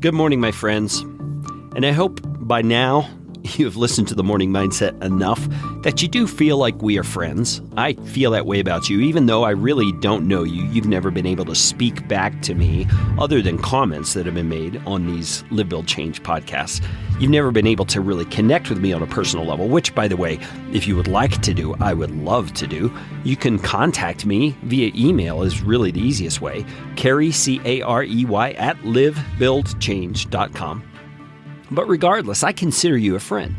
Good morning, my friends. And I hope by now you have listened to the Morning Mindset enough that you do feel like we are friends. I feel that way about you, even though I really don't know you. You've never been able to speak back to me other than comments that have been made on these Live, Build, Change podcasts. You've never been able to really connect with me on a personal level, which, by the way, if you would like to do, I would love to do. You can contact me via email is really the easiest way. Carey, C-A-R-E-Y, at livebuildchange.com. But regardless, I consider you a friend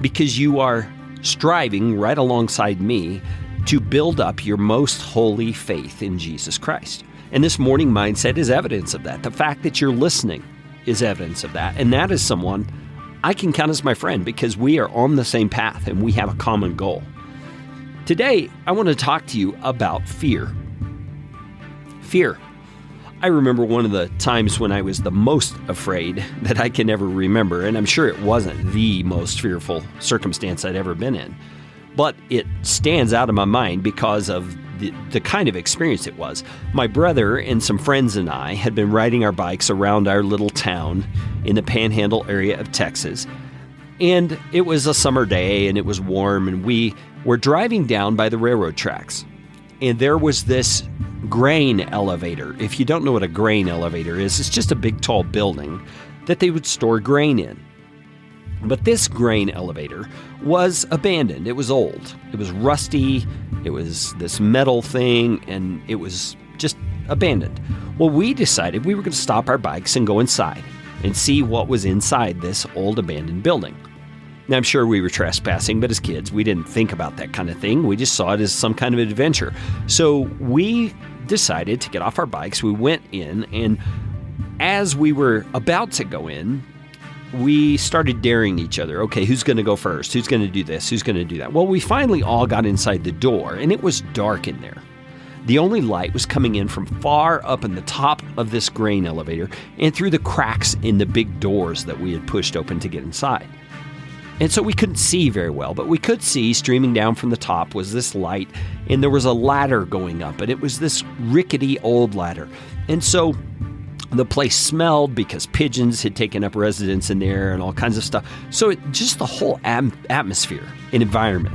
because you are striving right alongside me to build up your most holy faith in Jesus Christ. And this morning mindset is evidence of that. The fact that you're listening is evidence of that. And that is someone I can count as my friend because we are on the same path and we have a common goal. Today, I want to talk to you about fear. Fear. I remember one of the times when I was the most afraid that I can ever remember, and I'm sure it wasn't the most fearful circumstance I'd ever been in, but it stands out in my mind because of the kind of experience it was. My brother and some friends and I had been riding our bikes around our little town in the Panhandle area of Texas, and it was a summer day, and it was warm, and we were driving down by the railroad tracks, and there was this grain elevator. If you don't know what a grain elevator is, it's just a big tall building that they would store grain in. But this grain elevator was abandoned. It was old. It was rusty. It was this metal thing, and it was just abandoned. Well, we decided we were going to stop our bikes and go inside and see what was inside this old abandoned building. Now, I'm sure we were trespassing, but as kids, we didn't think about that kind of thing. We just saw it as some kind of adventure. So we decided to get off our bikes. We went in, and as we were about to go in, we started daring each other. Okay, who's going to go first? Who's going to do this? Who's going to do that? Well, we finally all got inside the door, and it was dark in there. The only light was coming in from far up in the top of this grain elevator and through the cracks in the big doors that we had pushed open to get inside. And so we couldn't see very well, but we could see streaming down from the top was this light, and there was a ladder going up, and it was this rickety old ladder. And so the place smelled because pigeons had taken up residence in there and all kinds of stuff. So just the whole atmosphere and environment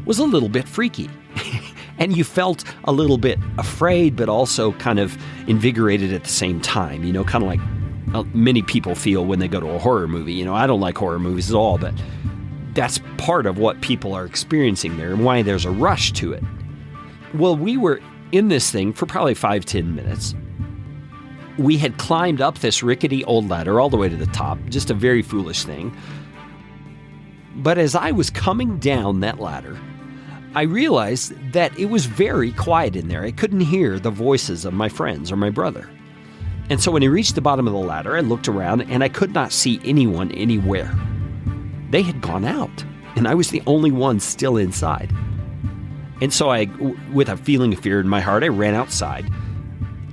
was a little bit freaky. And you felt a little bit afraid, but also kind of invigorated at the same time, kind of like many people feel when they go to a horror movie. I don't like horror movies at all, but that's part of what people are experiencing there and why there's a rush to it. Well, we were in this thing for probably 5-10 minutes. We had climbed up this rickety old ladder all the way to the top, just a very foolish thing. But as I was coming down that ladder, I realized that it was very quiet in there. I couldn't hear the voices of my friends or my brother. And so when I reached the bottom of the ladder, I looked around and I could not see anyone anywhere. They had gone out, and I was the only one still inside. And so with a feeling of fear in my heart, I ran outside.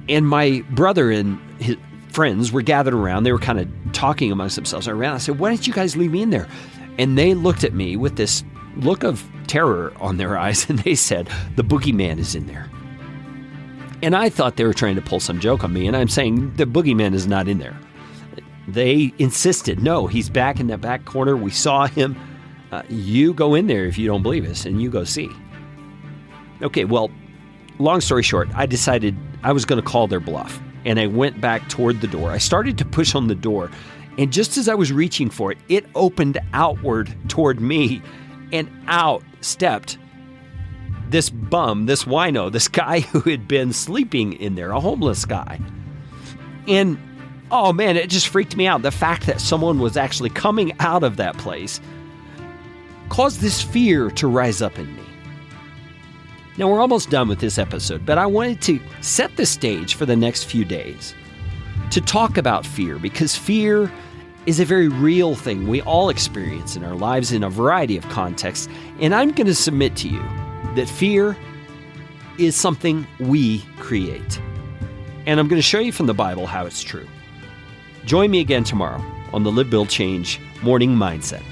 And my brother and his friends were gathered around. They were kind of talking amongst themselves. I ran out. I said, "Why didn't you guys leave me in there?" And they looked at me with this look of terror on their eyes, and they said, "The boogeyman is in there." And I thought they were trying to pull some joke on me, and I'm saying the boogeyman is not in there. They insisted, "No, he's back in that back corner. We saw him. You go in there if you don't believe us, and you go see." Okay, well, long story short, I decided I was going to call their bluff, and I went back toward the door. I started to push on the door, and just as I was reaching for it, it opened outward toward me, and out stepped this bum, this wino, this guy who had been sleeping in there, a homeless guy. And, oh man, it just freaked me out. The fact that someone was actually coming out of that place caused this fear to rise up in me. Now, we're almost done with this episode, but I wanted to set the stage for the next few days to talk about fear, because fear is a very real thing we all experience in our lives in a variety of contexts. And I'm going to submit to you that fear is something we create. And I'm going to show you from the Bible how it's true. Join me again tomorrow on the Live, Build, Change Morning Mindset.